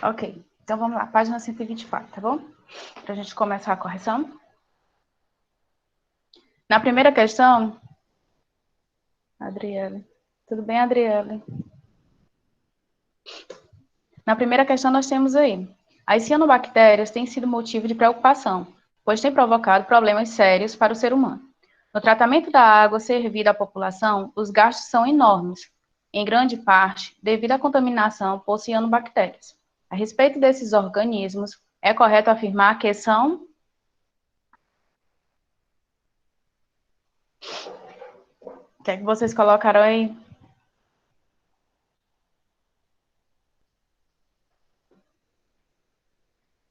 Ok, então vamos lá, página 124, tá bom? Para a gente começar a correção. Na primeira questão, Adriele, tudo bem, Adriele? Na primeira questão nós temos aí, as cianobactérias têm sido motivo de preocupação, pois têm provocado problemas sérios para o ser humano. No tratamento da água servida à população, os gastos são enormes, em grande parte devido à contaminação por cianobactérias. A respeito desses organismos, é correto afirmar que são... O que é que vocês colocaram aí?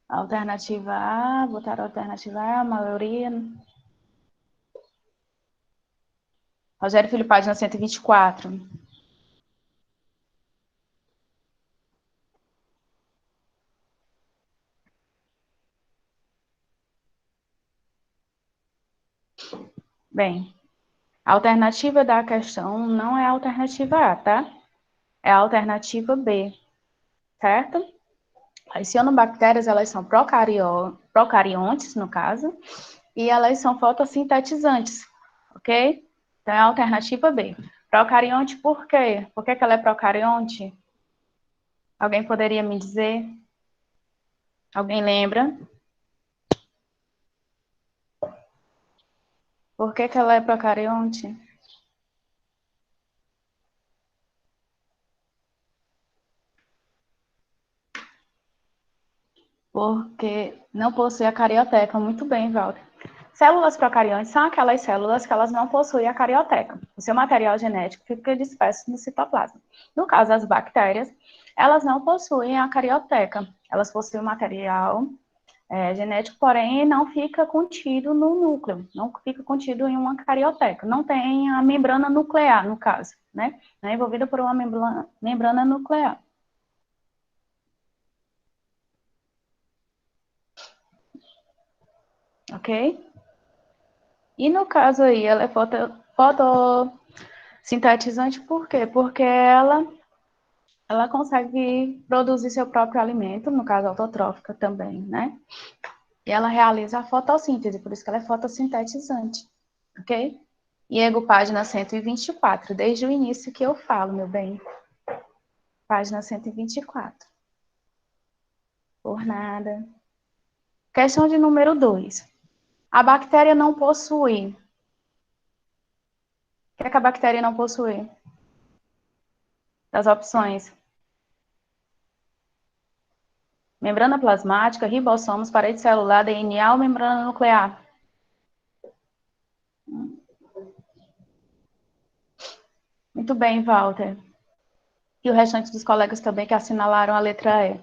Alternativa A, botaram a alternativa A, a maioria. Rogério Filho, página 124. Bem, a alternativa da questão não é a alternativa A, tá? É a alternativa B, certo? As cianobactérias, elas são procariontes, no caso, e elas são fotossintetizantes, ok? Então, é a alternativa B. Procarionte por quê? Por que ela é procarionte? Alguém poderia me dizer? Alguém lembra? Por que ela é procarionte? Porque não possui a carioteca. Muito bem, Walter. Células procariontes são aquelas células que elas não possuem a carioteca. O seu material genético fica disperso no citoplasma. No caso das bactérias, elas não possuem a carioteca. Elas possuem o material genético, porém não fica contido no núcleo, não fica contido em uma carioteca. Não tem a membrana nuclear, no caso, né? Não é envolvida por uma membrana nuclear. Ok? E no caso aí, ela é fotossintetizante por quê? Porque ela consegue produzir seu próprio alimento, no caso autotrófica também, né? E ela realiza a fotossíntese, por isso que ela é fotossintetizante, ok? Diego, página 124, desde o início que eu falo, meu bem. Página 124. Por nada. Questão de número 2. A bactéria não possui. O que é que a bactéria não possui? Das opções. Membrana plasmática, ribossomos, parede celular, DNA ou membrana nuclear? Muito bem, Walter. E o restante dos colegas também que assinalaram a letra E.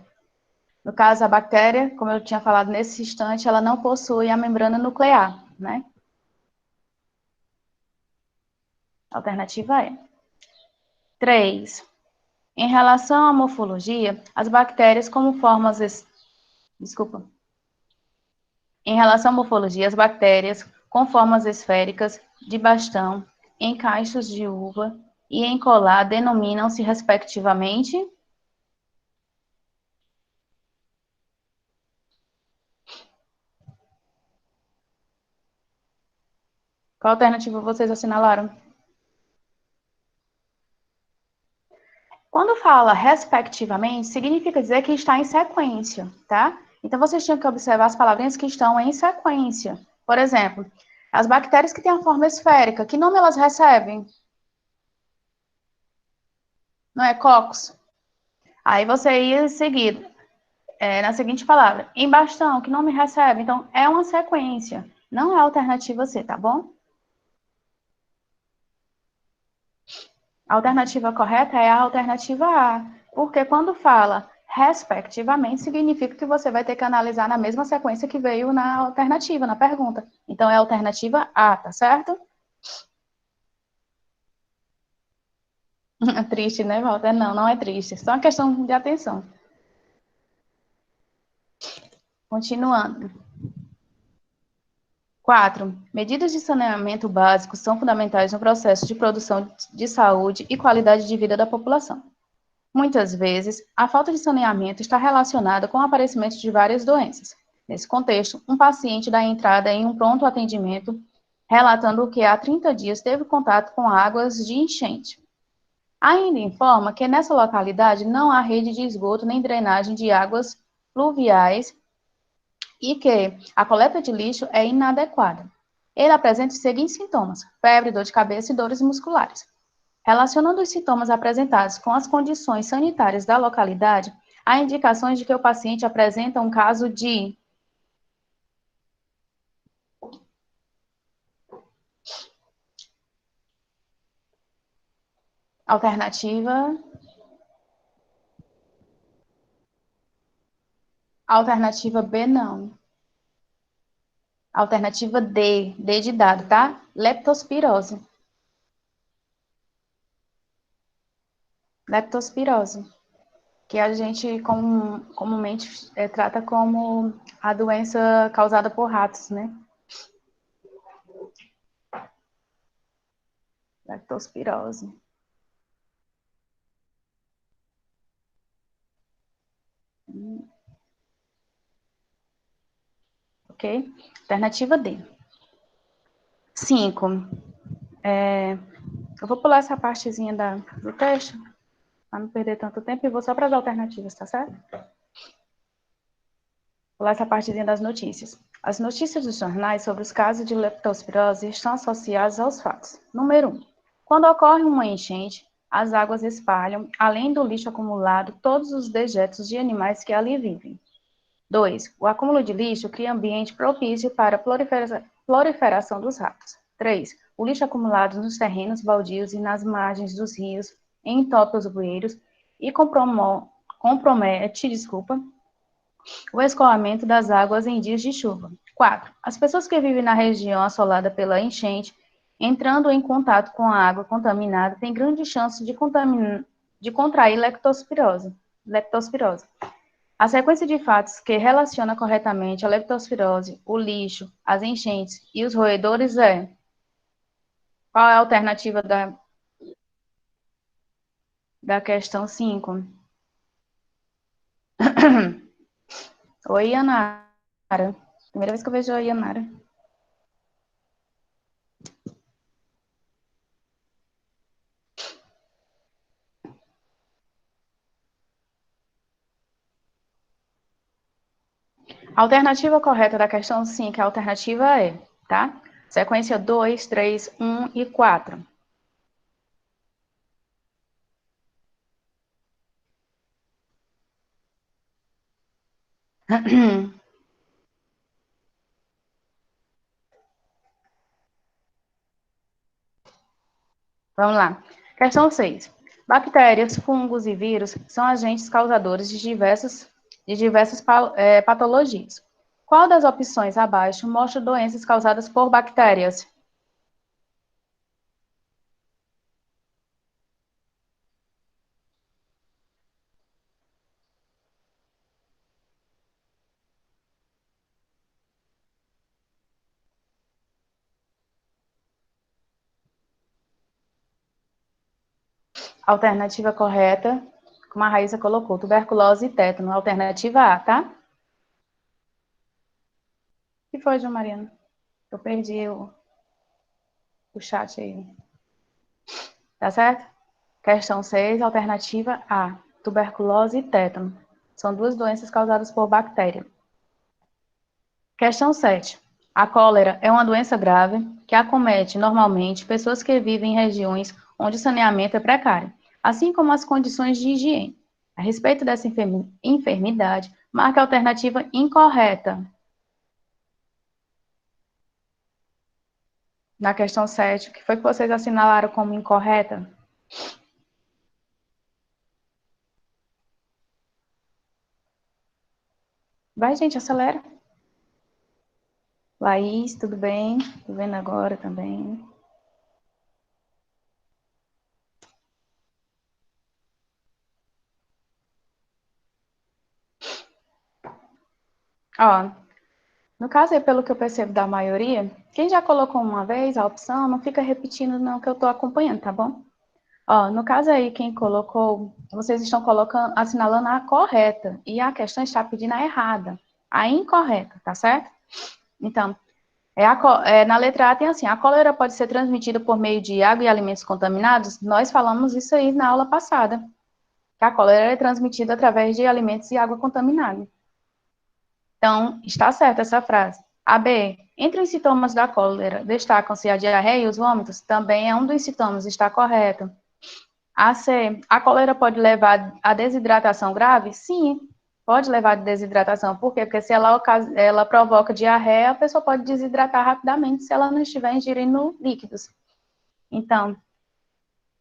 No caso, a bactéria, como eu tinha falado nesse instante, ela não possui a membrana nuclear, né? Alternativa E. 3. Em relação à morfologia, as bactérias como formas... Desculpa. Em relação à morfologia, as bactérias com formas esféricas, de bastão, em cachos de uva e em colar denominam-se respectivamente... Qual alternativa vocês assinalaram? Quando fala respectivamente, significa dizer que está em sequência, tá? Então, vocês tinham que observar as palavrinhas que estão em sequência. Por exemplo, as bactérias que têm a forma esférica, que nome elas recebem? Não é cocos? Aí você ia seguir na seguinte palavra. Em bastão, que nome recebe? Então, é uma sequência. Não é a alternativa C, tá bom? A alternativa correta é a alternativa A, porque quando fala respectivamente, significa que você vai ter que analisar na mesma sequência que veio na alternativa, na pergunta. Então, é a alternativa A, tá certo? É triste, né, Walter? Não, não é triste. Só uma questão de atenção. Continuando. 4. Medidas de saneamento básico são fundamentais no processo de produção de saúde e qualidade de vida da população. Muitas vezes, a falta de saneamento está relacionada com o aparecimento de várias doenças. Nesse contexto, um paciente dá entrada em um pronto atendimento relatando que há 30 dias teve contato com águas de enchente. Ainda informa que nessa localidade não há rede de esgoto nem drenagem de águas pluviais e que a coleta de lixo é inadequada. Ele apresenta os seguintes sintomas: febre, dor de cabeça e dores musculares. Relacionando os sintomas apresentados com as condições sanitárias da localidade, há indicações de que o paciente apresenta um caso de alternativa, alternativa B não. Alternativa D de dado, tá? Leptospirose. Leptospirose, que a gente comumente trata como a doença causada por ratos, né? Leptospirose. Ok? Alternativa D. 5. Eu vou pular essa partezinha do texto, para não perder tanto tempo, e vou só para as alternativas, tá certo? Pular essa partezinha das notícias. As notícias dos jornais sobre os casos de leptospirose estão associadas aos fatos. Número 1. Quando ocorre uma enchente, as águas espalham, além do lixo acumulado, todos os dejetos de animais que ali vivem. 2. O acúmulo de lixo cria ambiente propício para a proliferação dos ratos. 3. O lixo acumulado nos terrenos baldios e nas margens dos rios entope os bueiros e compromete, o escoamento das águas em dias de chuva. 4. As pessoas que vivem na região assolada pela enchente, entrando em contato com a água contaminada, têm grande chance de contrair leptospirose. A sequência de fatos que relaciona corretamente a leptospirose, o lixo, as enchentes e os roedores é: qual é a alternativa da questão 5? Oi, Yanara. Primeira vez que eu vejo a Yanara. A alternativa correta da questão 5, a alternativa é, tá? Sequência 2, 3, 1 e 4. Vamos lá. Questão 6. Bactérias, fungos e vírus são agentes causadores de diversas patologias. Qual das opções abaixo mostra doenças causadas por bactérias? Alternativa correta, como a Raíssa colocou, tuberculose e tétano. Alternativa A, tá? O que foi, João Mariana? Eu perdi o chat aí. Tá certo? Questão 6, alternativa A, tuberculose e tétano. São duas doenças causadas por bactéria. Questão 7. A cólera é uma doença grave que acomete normalmente pessoas que vivem em regiões onde o saneamento é precário, assim como as condições de higiene. A respeito dessa enfermidade, marque a alternativa incorreta. Na questão 7, o que foi que vocês assinalaram como incorreta? Vai, gente, acelera. Laís, tudo bem? Tô vendo agora também. Ó, no caso aí, pelo que eu percebo da maioria, quem já colocou uma vez a opção, não fica repetindo não que eu tô acompanhando, tá bom? Ó, no caso aí, quem colocou, vocês estão colocando, assinalando a correta, e a questão está pedindo a errada, a incorreta, tá certo? Então, na letra A tem assim, a cólera pode ser transmitida por meio de água e alimentos contaminados? Nós falamos isso aí na aula passada, que a cólera é transmitida através de alimentos e água contaminada. Então, está certa essa frase. A B, entre os sintomas da cólera, destacam-se a diarreia e os vômitos? Também é um dos sintomas, está correto. A C, a cólera pode levar a desidratação grave? Sim, pode levar a desidratação. Por quê? Porque se ela provoca diarreia, a pessoa pode desidratar rapidamente se ela não estiver ingerindo líquidos. Então,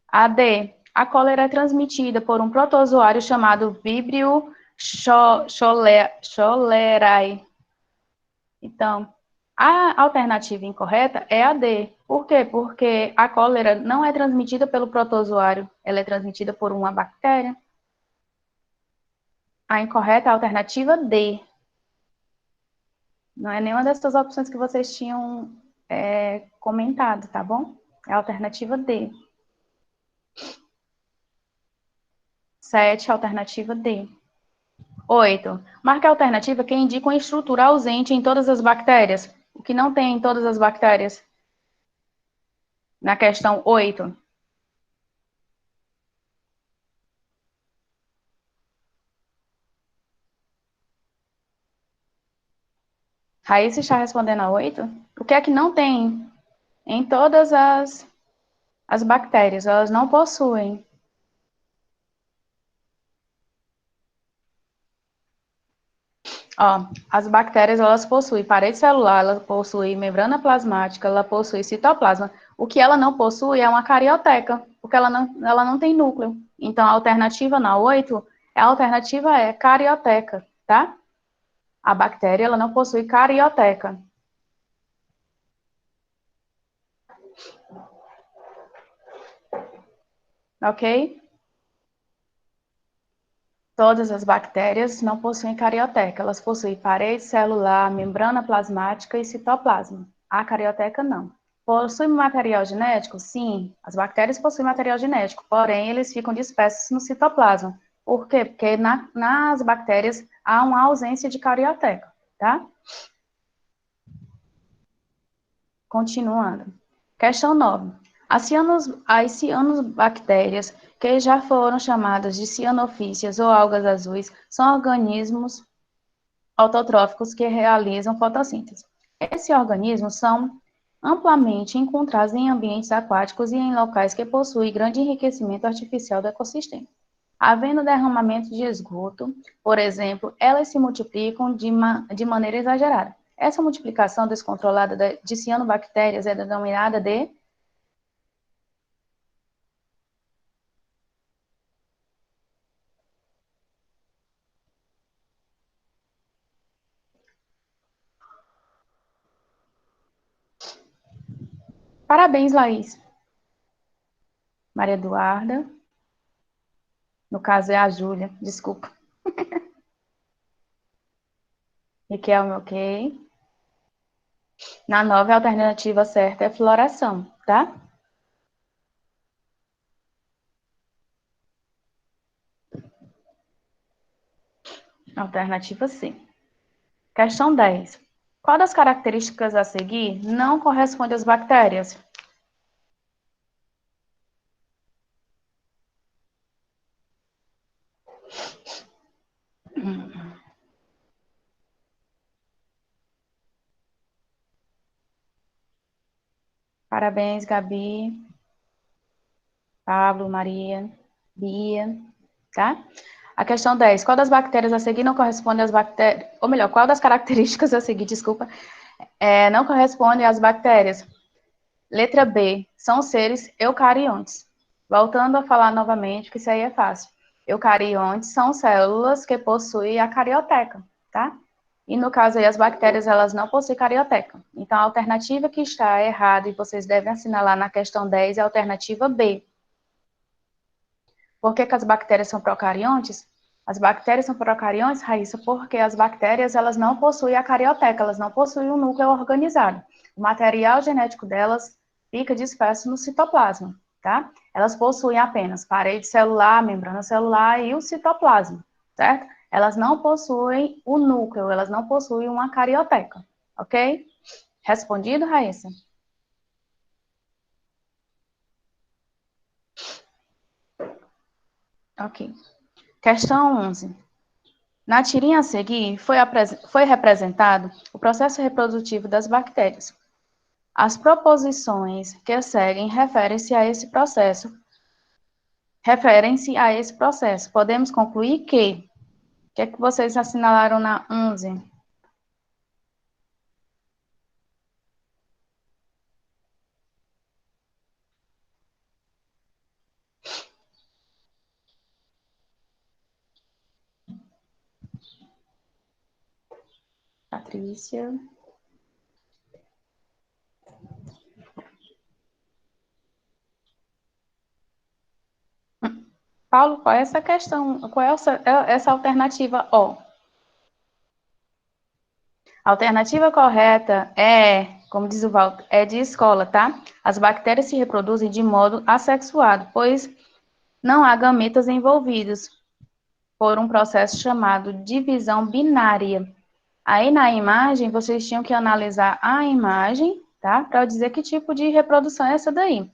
a D, a cólera é transmitida por um protozoário chamado Vibrio cholerae. Então, a alternativa incorreta é a D. Por quê? Porque a cólera não é transmitida pelo protozoário, ela é transmitida por uma bactéria. A incorreta é a alternativa D. Não é nenhuma dessas opções que vocês tinham comentado, tá bom? É a alternativa D. 7, alternativa D. 8. Marque a alternativa que indica uma estrutura ausente em todas as bactérias. O que não tem em todas as bactérias? Na questão 8. Raíssa está respondendo a 8. O que é que não tem em todas as bactérias? Elas não possuem. Ó, as bactérias, elas possuem parede celular, ela possui membrana plasmática, ela possui citoplasma. O que ela não possui é uma carioteca, porque ela não tem núcleo. Então, a alternativa na 8, a alternativa é carioteca, tá? A bactéria, ela não possui carioteca. Ok? Todas as bactérias não possuem carioteca, elas possuem parede celular, membrana plasmática e citoplasma. A carioteca não. Possui material genético? Sim, as bactérias possuem material genético, porém eles ficam dispersos no citoplasma. Por quê? Porque nas bactérias há uma ausência de carioteca, tá? Continuando. Questão 9. As cianobactérias, que já foram chamadas de cianofícias ou algas azuis, são organismos autotróficos que realizam fotossíntese. Esses organismos são amplamente encontrados em ambientes aquáticos e em locais que possuem grande enriquecimento artificial do ecossistema. Havendo derramamento de esgoto, por exemplo, elas se multiplicam de maneira exagerada. Essa multiplicação descontrolada de cianobactérias é denominada de... Parabéns, Laís. Maria Eduarda. No caso é a Júlia, desculpa. Riquelme, ok. Na 9, a alternativa certa é floração, tá? Alternativa C. Questão 10. Qual das características a seguir não corresponde às bactérias? Parabéns, Gabi, Pablo, Maria, Bia, tá? A questão 10. Qual das bactérias a seguir não corresponde às bactérias... Ou melhor, qual das características a seguir, desculpa, não corresponde às bactérias? Letra B. São seres eucariontes. Voltando a falar novamente, que isso aí é fácil. Eucariontes são células que possuem a carioteca, tá? E no caso aí, as bactérias, elas não possuem carioteca. Então, a alternativa que está errada e vocês devem assinalar na questão 10 é a alternativa B. Por que que as bactérias são procariontes? As bactérias são procariontes, Raíssa, porque as bactérias, elas não possuem a carioteca, elas não possuem um núcleo organizado. O material genético delas fica disperso no citoplasma. tá? Elas possuem apenas parede celular, membrana celular e o citoplasma, certo? Elas não possuem o núcleo, elas não possuem uma carioteca, ok? Respondido, Raíssa? Ok. Questão 11. Na tirinha a seguir, foi representado o processo reprodutivo das bactérias. As proposições que seguem referem-se a esse processo. Podemos concluir que, o que é que vocês assinalaram na 11? Patrícia. Paulo, qual é essa questão? Qual é essa alternativa O? A alternativa correta é, como diz o Walter, é de escola, tá? As bactérias se reproduzem de modo assexuado, pois não há gametas envolvidos por um processo chamado divisão binária. Aí na imagem, vocês tinham que analisar a imagem, tá? Para dizer que tipo de reprodução é essa daí.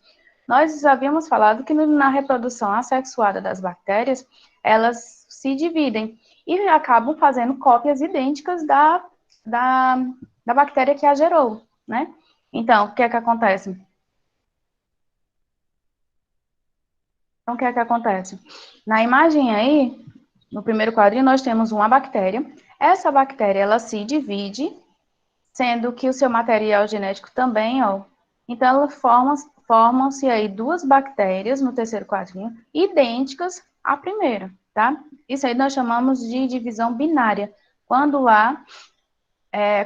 Nós havíamos falado que na reprodução assexuada das bactérias, elas se dividem e acabam fazendo cópias idênticas da, da bactéria que a gerou, né? Então, o que é que acontece? Então, o que é que acontece? Na imagem aí, no primeiro quadrinho, nós temos uma bactéria. Essa bactéria, ela se divide, sendo que o seu material genético também, ó. Então, formam-se aí duas bactérias no terceiro quadrinho, idênticas à primeira, tá? Isso aí nós chamamos de divisão binária, quando há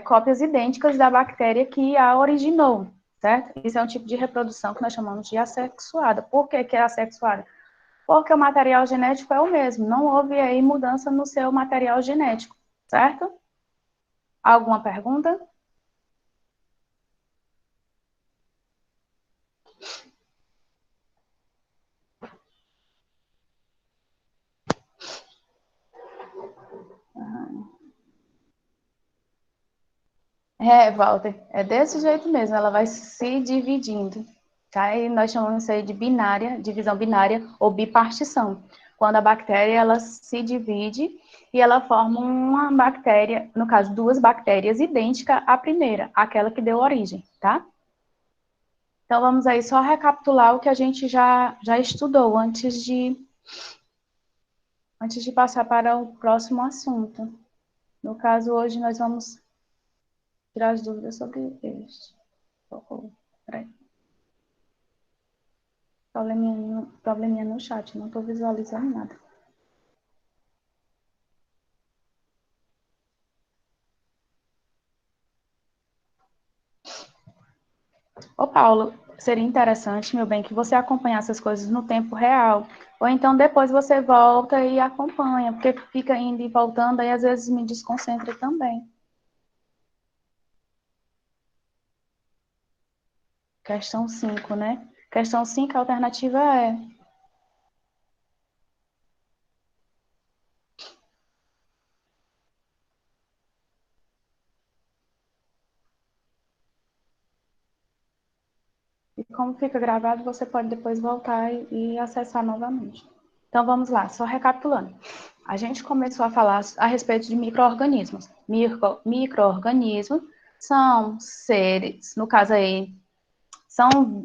cópias idênticas da bactéria que a originou, certo? Isso é um tipo de reprodução que nós chamamos de assexuada. Por que que é assexuada? Porque o material genético é o mesmo, não houve aí mudança no seu material genético, certo? Alguma pergunta? É, Walter, é desse jeito mesmo, ela vai se dividindo, tá? E nós chamamos isso aí de binária, divisão binária ou bipartição. Quando a bactéria, ela se divide e ela forma uma bactéria, no caso, duas bactérias idênticas à primeira, aquela que deu origem, tá? Então, vamos aí só recapitular o que a gente já estudou antes de passar para o próximo assunto. No caso, hoje nós vamos tirar as dúvidas sobre este. Peraí. Probleminha no chat, não estou visualizando nada. Ô, Paulo, seria interessante, meu bem, que você acompanhasse as coisas no tempo real. Ou então depois você volta e acompanha, porque fica indo e voltando, aí às vezes me desconcentra também. Questão 5, né? Questão 5, a alternativa é. E como fica gravado, você pode depois voltar e acessar novamente. Então vamos lá, só recapitulando. A gente começou a falar a respeito de micro-organismos. Micro-organismos são seres, no caso aí,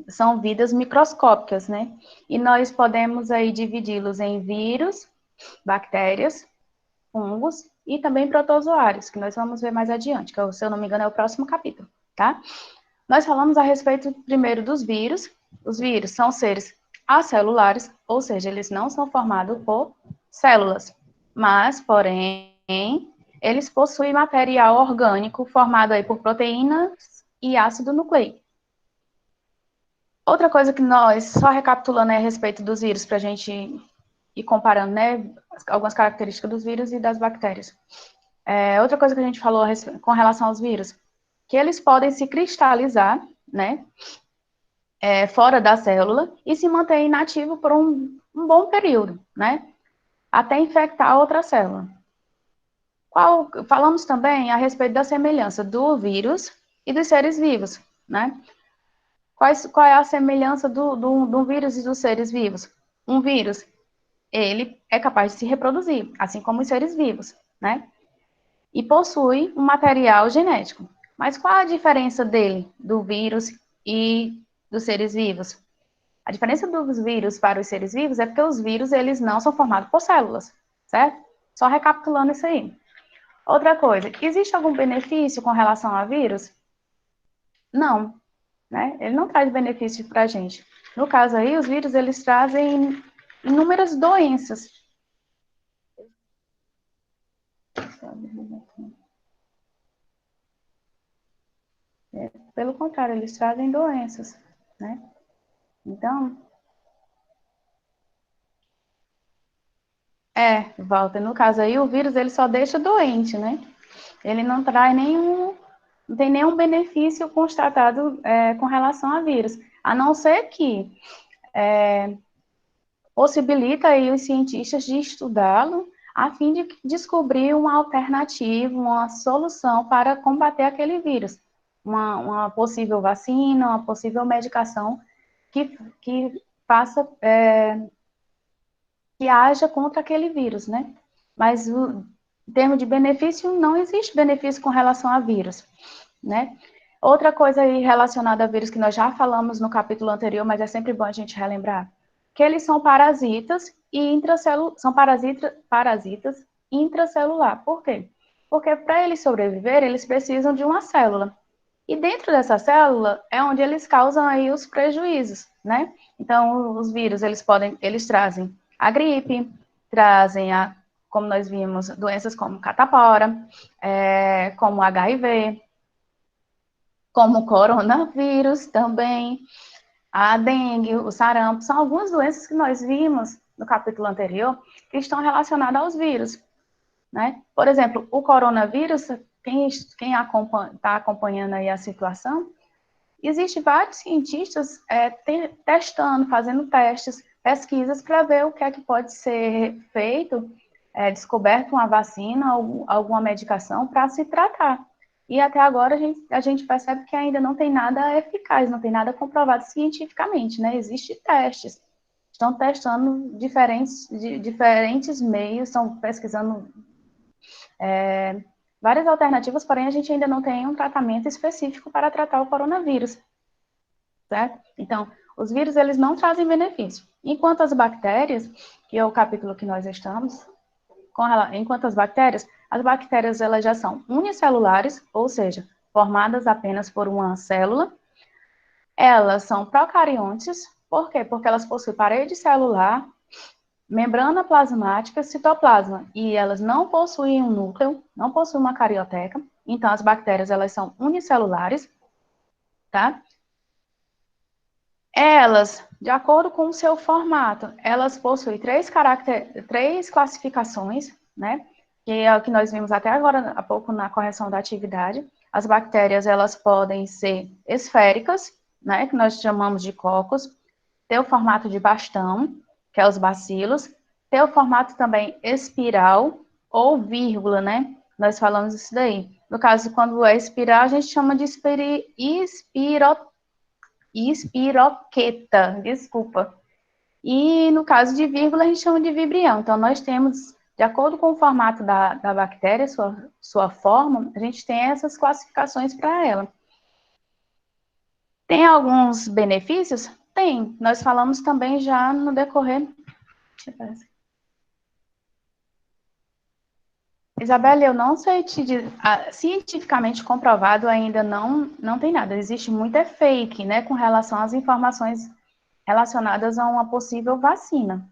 são vidas microscópicas, né? E nós podemos aí dividi-los em vírus, bactérias, fungos e também protozoários, que nós vamos ver mais adiante, que se eu não me engano é o próximo capítulo, tá? Nós falamos a respeito primeiro dos vírus. Os vírus são seres acelulares, ou seja, eles não são formados por células, mas, porém, eles possuem material orgânico formado aí por proteínas e ácido nucleico. Outra coisa que nós, só recapitulando a respeito dos vírus, para a gente ir comparando, né, algumas características dos vírus e das bactérias. Outra coisa que a gente falou com relação aos vírus, que eles podem se cristalizar, né, fora da célula e se mantém inativo por um bom período, né? Até infectar outra célula. Falamos também a respeito da semelhança do vírus e dos seres vivos, né? Qual é a semelhança do vírus e dos seres vivos? Um vírus, ele é capaz de se reproduzir, assim como os seres vivos, né? E possui um material genético. Mas qual a diferença dele, do vírus e dos seres vivos? A diferença dos vírus para os seres vivos é porque os vírus, eles não são formados por células, certo? Só recapitulando isso aí. Outra coisa, existe algum benefício com relação a vírus? Não, né? Ele não traz benefício para a gente. No caso aí, os vírus, eles trazem inúmeras doenças. Pelo contrário, eles trazem doenças, né? Então, Walter, no caso aí, o vírus, ele só deixa doente, né? Ele não traz não tem nenhum benefício constatado com relação a vírus, a não ser que possibilita aí os cientistas de estudá-lo a fim de descobrir uma alternativa, uma solução para combater aquele vírus, uma possível vacina, uma possível medicação que faça, que haja contra aquele vírus, né? Mas em termos de benefício, não existe benefício com relação a vírus, né? Outra coisa aí relacionada a vírus que nós já falamos no capítulo anterior, mas é sempre bom a gente relembrar, que eles são parasitas e são parasitas intracelular. Por quê? Porque para eles sobreviverem, eles precisam de uma célula. E dentro dessa célula é onde eles causam aí os prejuízos, né? Então, os vírus, eles trazem a gripe, trazem como nós vimos, doenças como catapora, como HIV, como o coronavírus também, a dengue, o sarampo, são algumas doenças que nós vimos no capítulo anterior que estão relacionadas aos vírus, né? Por exemplo, o coronavírus, quem está acompanhando aí a situação, existe vários cientistas testando, fazendo testes, pesquisas para ver o que é que pode ser feito, descoberto uma vacina, alguma medicação para se tratar. E até agora a gente percebe que ainda não tem nada eficaz, não tem nada comprovado cientificamente, né? Existem testes. Estão testando diferentes meios, estão pesquisando várias alternativas, porém a gente ainda não tem um tratamento específico para tratar o coronavírus, certo? Então, os vírus, eles não trazem benefício. Enquanto as bactérias, que é o capítulo que nós estamos, enquanto as bactérias elas já são unicelulares, ou seja, formadas apenas por uma célula. Elas são procariontes, por quê? Porque elas possuem parede celular, membrana plasmática, citoplasma, e elas não possuem um núcleo, não possuem uma carioteca. Então, as bactérias elas são unicelulares, tá? Elas, de acordo com o seu formato, elas possuem três classificações, né? Que é o que nós vimos até agora há pouco na correção da atividade. As bactérias, elas podem ser esféricas, né? Que nós chamamos de cocos, ter o formato de bastão, que é os bacilos, ter o formato também espiral ou vírgula, né? Nós falamos isso daí. No caso, quando é espiral, a gente chama de espiroqueta, desculpa. E no caso de vírgula, a gente chama de vibrião. Então, nós temos, de acordo com o formato da bactéria, sua forma, a gente tem essas classificações para ela. Tem alguns benefícios? Tem. Nós falamos também já no decorrer. Isabela, eu não sei te dizer, cientificamente comprovado ainda não tem nada. Existe muito fake, né, com relação às informações relacionadas a uma possível vacina.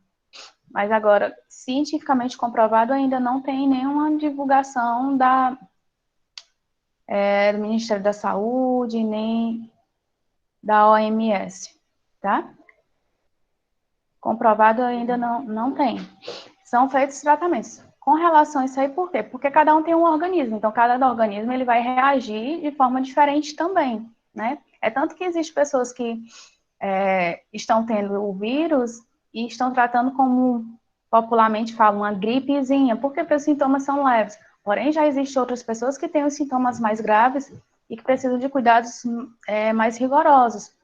Mas agora, cientificamente comprovado, ainda não tem nenhuma divulgação do Ministério da Saúde, nem da OMS, tá? Comprovado ainda não tem. São feitos tratamentos. Com relação a isso aí, por quê? Porque cada um tem um organismo, então cada organismo ele vai reagir de forma diferente também, né? É tanto que existem pessoas que estão tendo o vírus e estão tratando como popularmente falam, uma gripezinha, porque os sintomas são leves. Porém, já existem outras pessoas que têm os sintomas mais graves e que precisam de cuidados mais rigorosos.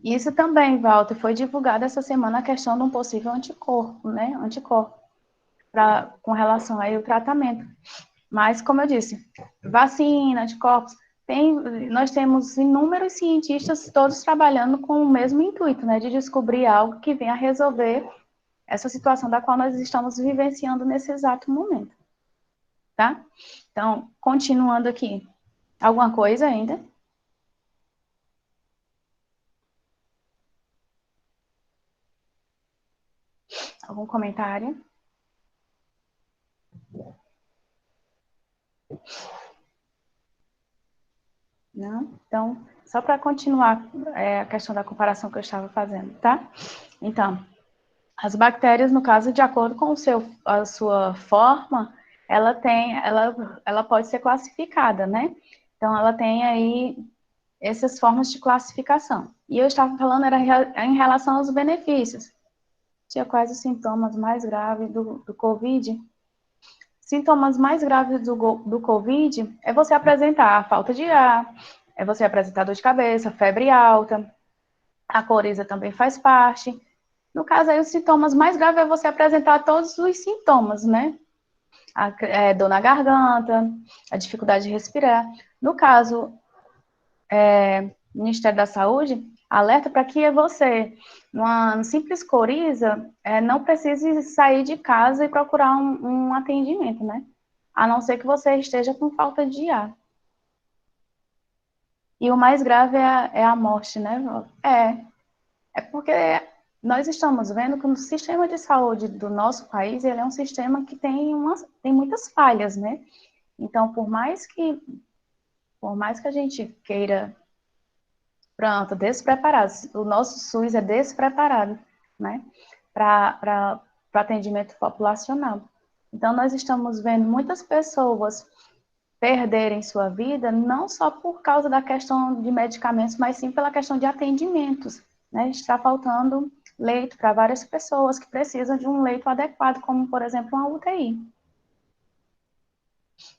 Isso também, Walter, foi divulgada essa semana a questão de um possível anticorpo, né? Anticorpo, com relação aí ao tratamento. Mas, como eu disse, vacina, anticorpos, nós temos inúmeros cientistas todos trabalhando com o mesmo intuito, né? De descobrir algo que venha resolver essa situação da qual nós estamos vivenciando nesse exato momento, tá? Então, continuando aqui, alguma coisa ainda? Algum comentário? Não? Então, só para continuar a questão da comparação que eu estava fazendo, tá? Então, as bactérias, no caso, de acordo com a sua forma, ela pode ser classificada, né? Então, ela tem aí essas formas de classificação. E eu estava falando era em relação aos benefícios. Tinha quais os sintomas mais graves do COVID? Sintomas mais graves do COVID é você apresentar a falta de ar, é você apresentar dor de cabeça, febre alta, a coriza também faz parte. No caso aí, os sintomas mais graves é você apresentar todos os sintomas, né? Dor na garganta, a dificuldade de respirar. No caso, Ministério da Saúde alerta para que você, numa simples coriza, não precise sair de casa e procurar um atendimento, né? A não ser que você esteja com falta de ar. E o mais grave é a morte, né? É porque nós estamos vendo que o sistema de saúde do nosso país, ele é um sistema que tem muitas falhas, né? Então, por mais que a gente queira. Pronto, despreparados. O nosso SUS é despreparado, né, para atendimento populacional. Então, nós estamos vendo muitas pessoas perderem sua vida, não só por causa da questão de medicamentos, mas sim pela questão de atendimentos, né? Está faltando leito para várias pessoas que precisam de um leito adequado, como, por exemplo, uma UTI.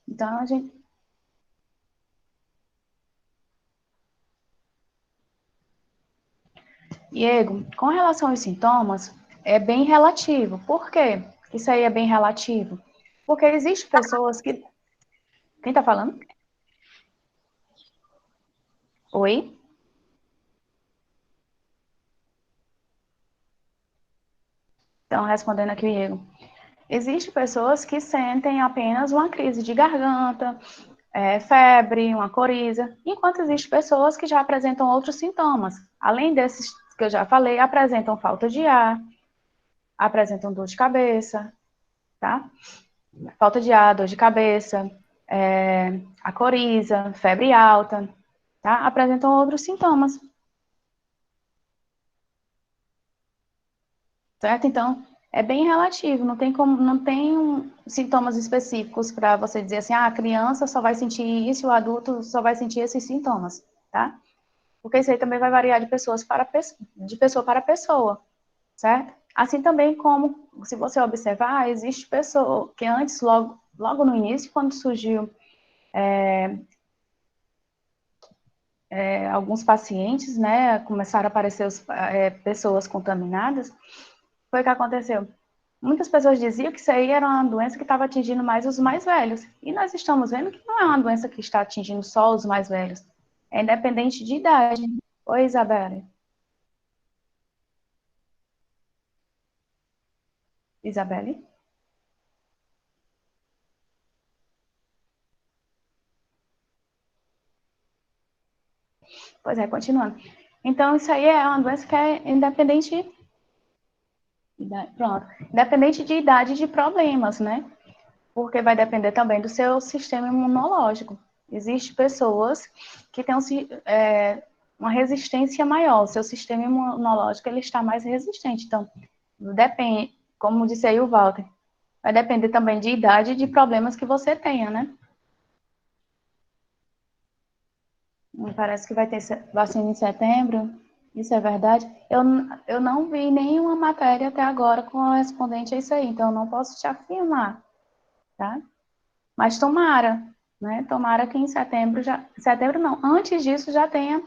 Então, a gente. Diego, com relação aos sintomas, é bem relativo. Por quê? Isso aí é bem relativo. Porque existem pessoas que. Quem está falando? Oi? Então, respondendo aqui, Diego. Existem pessoas que sentem apenas uma crise de garganta, febre, uma coriza, enquanto existem pessoas que já apresentam outros sintomas. Além desses que eu já falei, apresentam falta de ar, apresentam dor de cabeça, tá? Falta de ar, dor de cabeça, a coriza, febre alta, tá? Apresentam outros sintomas, certo? Então, é bem relativo, não tem sintomas específicos para você dizer assim, a criança só vai sentir isso, o adulto só vai sentir esses sintomas, tá? Porque isso aí também vai variar de pessoa para pessoa, certo? Assim também como, se você observar, existe pessoa que antes, logo no início, quando surgiu alguns pacientes, né, começaram a aparecer pessoas contaminadas, foi o que aconteceu. Muitas pessoas diziam que isso aí era uma doença que estava atingindo mais os mais velhos. E nós estamos vendo que não é uma doença que está atingindo só os mais velhos. É independente de idade. Oi, Isabelle. Isabelle? Pois é, continuando. Então, isso aí é uma doença que é independente. Pronto. Independente de idade e de problemas, né? Porque vai depender também do seu sistema imunológico. Existem pessoas que têm uma resistência maior, o seu sistema imunológico ele está mais resistente. Então, depende, como disse aí o Walter, vai depender também de idade e de problemas que você tenha, né? Parece que vai ter vacina em setembro. Isso é verdade? Eu não vi nenhuma matéria até agora correspondente a isso aí, então eu não posso te afirmar, tá? Mas tomara, né? Tomara que em setembro já. Setembro não, antes disso já tenha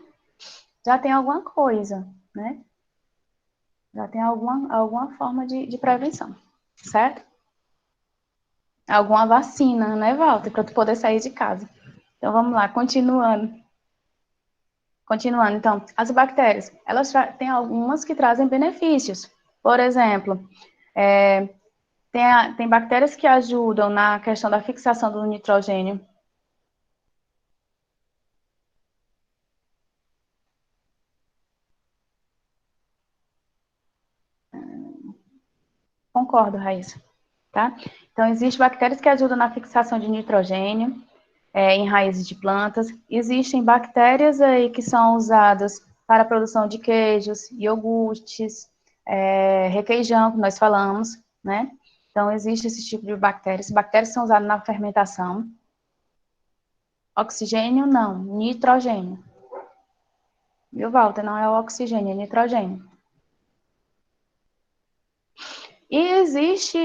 alguma coisa, né? Já tem alguma forma de prevenção, certo? Alguma vacina, né, Walter? Para tu poder sair de casa. Então vamos lá, continuando. Continuando, então, as bactérias, elas têm algumas que trazem benefícios. Por exemplo, é, tem bactérias que ajudam na questão da fixação do nitrogênio. Concordo, Raíssa. Tá? Então, existem bactérias que ajudam na fixação de nitrogênio em raízes de plantas. Existem bactérias aí que são usadas para a produção de queijos, iogurtes, requeijão, que nós falamos, né? Então, existe esse tipo de bactérias. Bactérias são usadas na fermentação. Oxigênio, não. Nitrogênio. Viu, Walter? Não é o oxigênio, é nitrogênio. E existe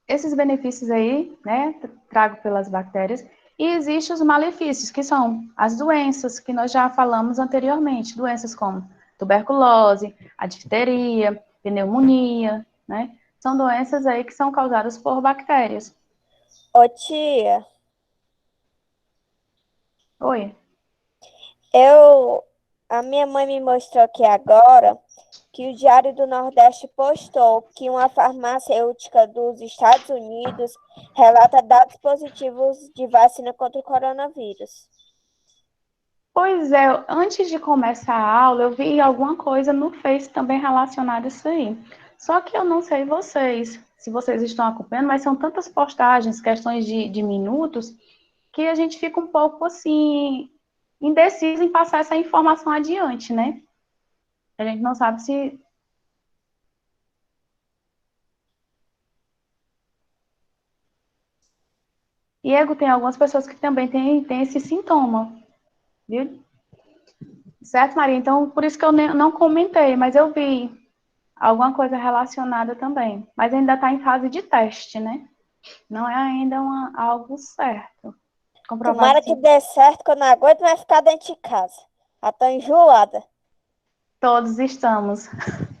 esses benefícios aí, né, trago pelas bactérias, e existem os malefícios, que são as doenças que nós já falamos anteriormente, doenças como tuberculose, a difteria, pneumonia, né, são doenças aí que são causadas por bactérias. Ô tia, Oi? eu, a minha mãe me mostrou aqui agora que o Diário do Nordeste postou que uma farmacêutica dos Estados Unidos relata dados positivos de vacina contra o coronavírus. Pois é, antes de começar a aula, eu vi alguma coisa no Face também relacionada a isso aí. Só que eu não sei vocês, se vocês estão acompanhando, mas são tantas postagens, questões de minutos, que a gente fica um pouco assim, indeciso em passar essa informação adiante, né? A gente não sabe se. Diego, tem algumas pessoas que também têm esse sintoma, viu? Certo, Maria? Então, por isso que eu não comentei, mas eu vi alguma coisa relacionada também. Mas ainda está em fase de teste, né? Não é ainda algo certo. Comprovado Tomara que sim. dê certo, que eu não aguento mais ficar dentro de casa. Já tô enjoada. Todos estamos,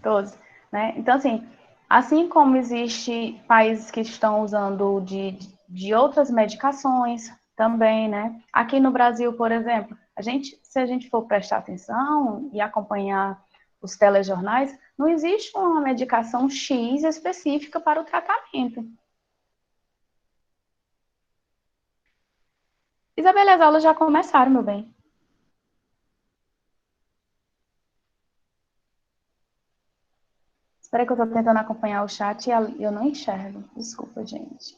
todos, né? Então, assim como existe países que estão usando de outras medicações também, né? Aqui no Brasil, por exemplo, se a gente for prestar atenção e acompanhar os telejornais, não existe uma medicação X específica para o tratamento. Isabela, as aulas já começaram, meu bem. Espera que eu estou tentando acompanhar o chat e eu não enxergo. Desculpa, gente.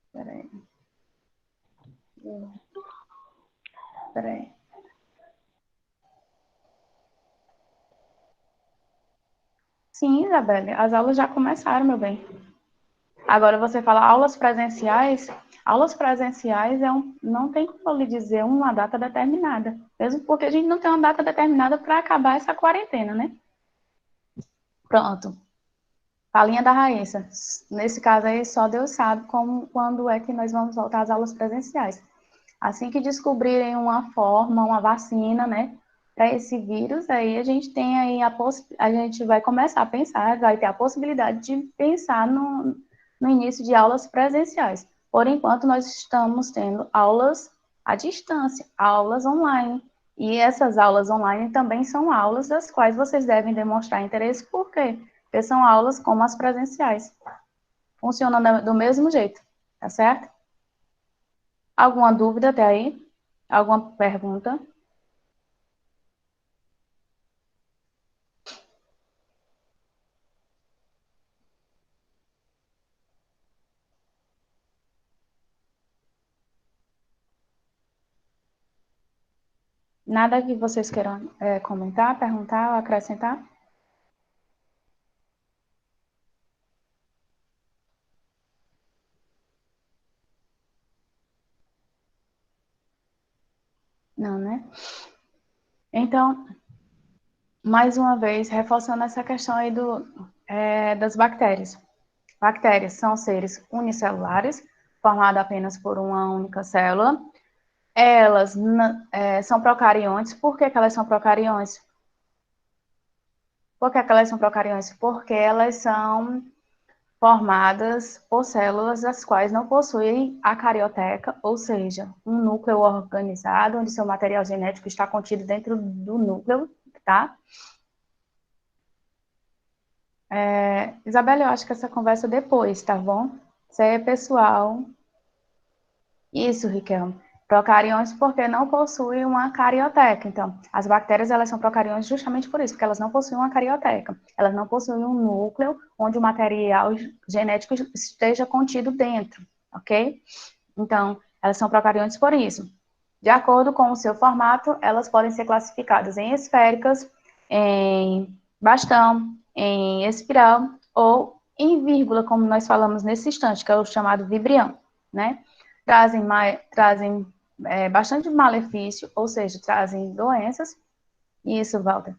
Espera aí. Espera aí. Sim, Isabela, as aulas já começaram, meu bem. Agora você fala aulas presenciais. Aulas presenciais não tem como eu lhe dizer uma data determinada. Mesmo porque a gente não tem uma data determinada para acabar essa quarentena, né? Pronto. Palinha da Raíssa. Nesse caso aí, só Deus sabe quando é que nós vamos voltar às aulas presenciais. Assim que descobrirem uma forma, uma vacina, né, para esse vírus, aí a gente tem aí a gente vai começar a pensar, vai ter a possibilidade de pensar no início de aulas presenciais. Por enquanto, nós estamos tendo aulas à distância, aulas online. E essas aulas online também são aulas das quais vocês devem demonstrar interesse, por quê? Porque são aulas como as presenciais. Funcionam do mesmo jeito, tá certo? Alguma dúvida até aí? Alguma pergunta? Nada que vocês queiram comentar, perguntar ou acrescentar? Não, né? Então, mais uma vez, reforçando essa questão aí das bactérias. Bactérias são seres unicelulares, formados apenas por uma única célula. Elas são procariontes. Por que elas são procariontes? Por que elas são procariontes? Porque elas são formadas por células as quais não possuem a carioteca, ou seja, um núcleo organizado, onde seu material genético está contido dentro do núcleo, tá? Isabela, eu acho que essa conversa depois, tá bom? Isso aí é pessoal. Isso, Riquelme. Procariontes porque não possuem uma carioteca. Então, as bactérias elas são procariontes justamente por isso, porque elas não possuem uma carioteca. Elas não possuem um núcleo onde o material genético esteja contido dentro, ok? Então, elas são procariontes por isso. De acordo com o seu formato, elas podem ser classificadas em esféricas, em bastão, em espiral ou em vírgula, como nós falamos nesse instante, que é o chamado vibrião, né? Trazem bastante malefício, ou seja, trazem doenças, isso, Walter,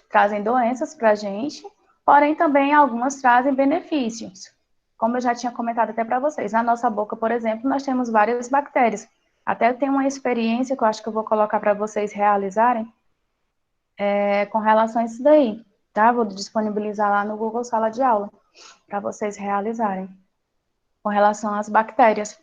trazem doenças para a gente, porém também algumas trazem benefícios. Como eu já tinha comentado até para vocês, na nossa boca, por exemplo, nós temos várias bactérias. Até tem uma experiência que eu acho que eu vou colocar para vocês realizarem com relação a isso daí, tá? Vou disponibilizar lá no Google Sala de Aula para vocês realizarem com relação às bactérias.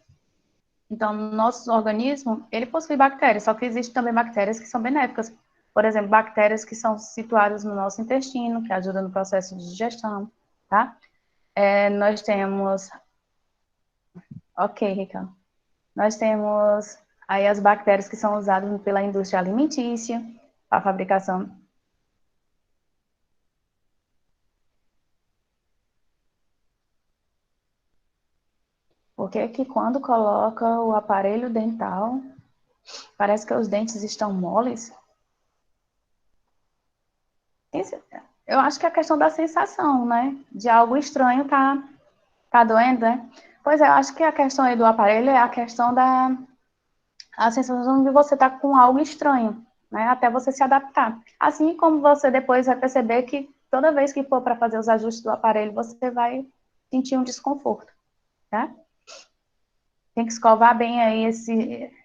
Então, nosso organismo, ele possui bactérias, só que existem também bactérias que são benéficas. Por exemplo, bactérias que são situadas no nosso intestino, que ajudam no processo de digestão, tá? Nós temos... Ok, Ricardo. Nós temos aí as bactérias que são usadas pela indústria alimentícia, para a fabricação. Porque que quando coloca o aparelho dental, parece que os dentes estão moles? Eu acho que é a questão da sensação, né? De algo estranho tá doendo, né? Pois é, eu acho que a questão aí do aparelho é a questão da a sensação de você estar com algo estranho, né? Até você se adaptar. Assim como você depois vai perceber que toda vez que for para fazer os ajustes do aparelho, você vai sentir um desconforto, tá? Tem que escovar bem aí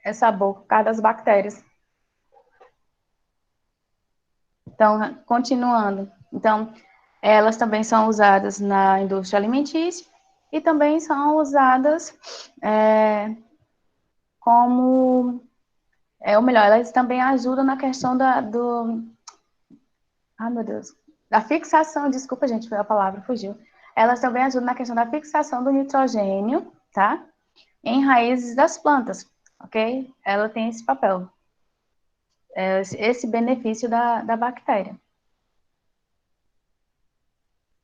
essa boca por causa das bactérias. Então, continuando. Então, elas também são usadas na indústria alimentícia e também são usadas como, ou melhor, elas também ajudam na questão ai meu Deus, da fixação, desculpa gente, foi a palavra, fugiu. Elas também ajudam na questão da fixação do nitrogênio, tá? Em raízes das plantas, ok? Ela tem esse papel, esse benefício da bactéria,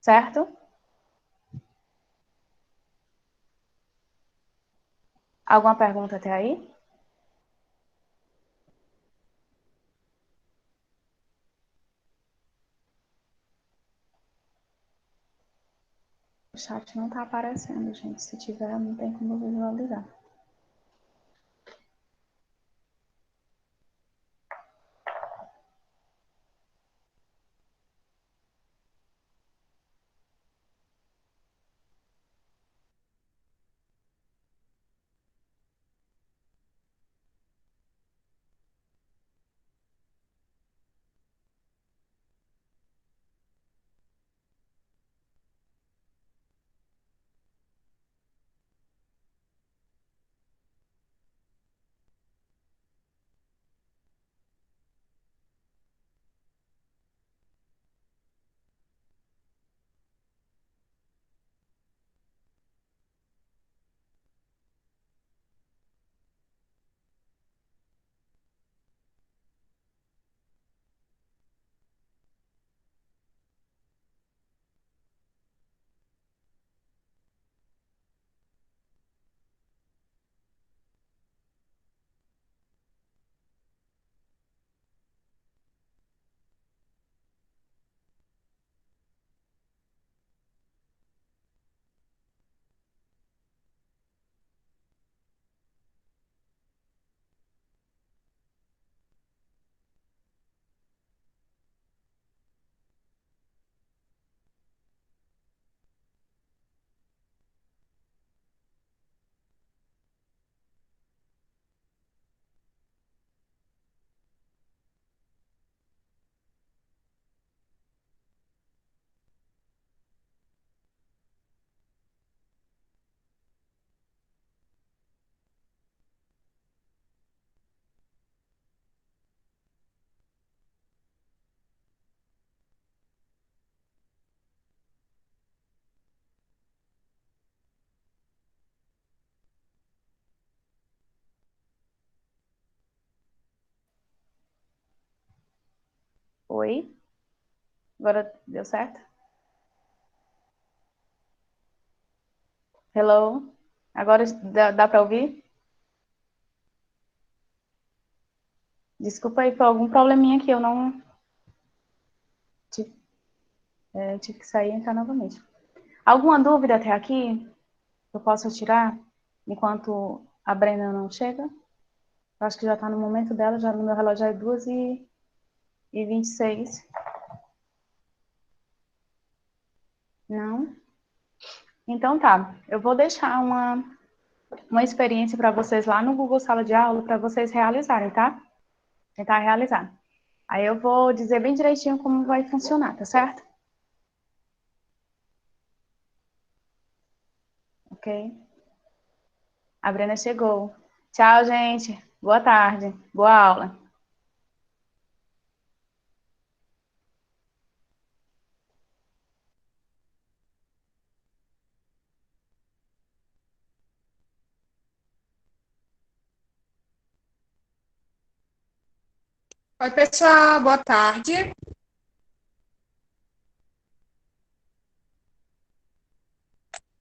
certo? Alguma pergunta até aí? O chat não tá aparecendo, gente. Se tiver, não tem como visualizar. Oi? Agora deu certo? Hello? Agora dá para ouvir? Desculpa aí, foi algum probleminha aqui, eu não tive que sair e entrar novamente. Alguma dúvida até aqui que eu possa tirar enquanto a Brenda não chega? Eu acho que já está no momento dela, já no meu relógio já é 2h26. Não? Então tá, eu vou deixar uma experiência para vocês lá no Google Sala de Aula para vocês realizarem, tá? Tentar realizar. Aí eu vou dizer bem direitinho como vai funcionar, tá certo? Ok? A Brena chegou. Tchau, gente. Boa tarde. Boa aula. Oi, pessoal, boa tarde.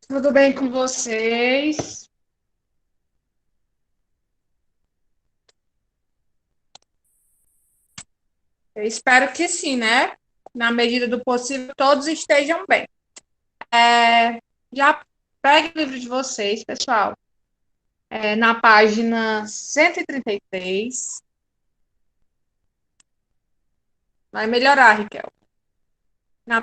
Tudo bem com vocês? Eu espero que sim, né? Na medida do possível, todos estejam bem. Já pegue o livro de vocês, pessoal. Na página 133. Vai melhorar, Raquel.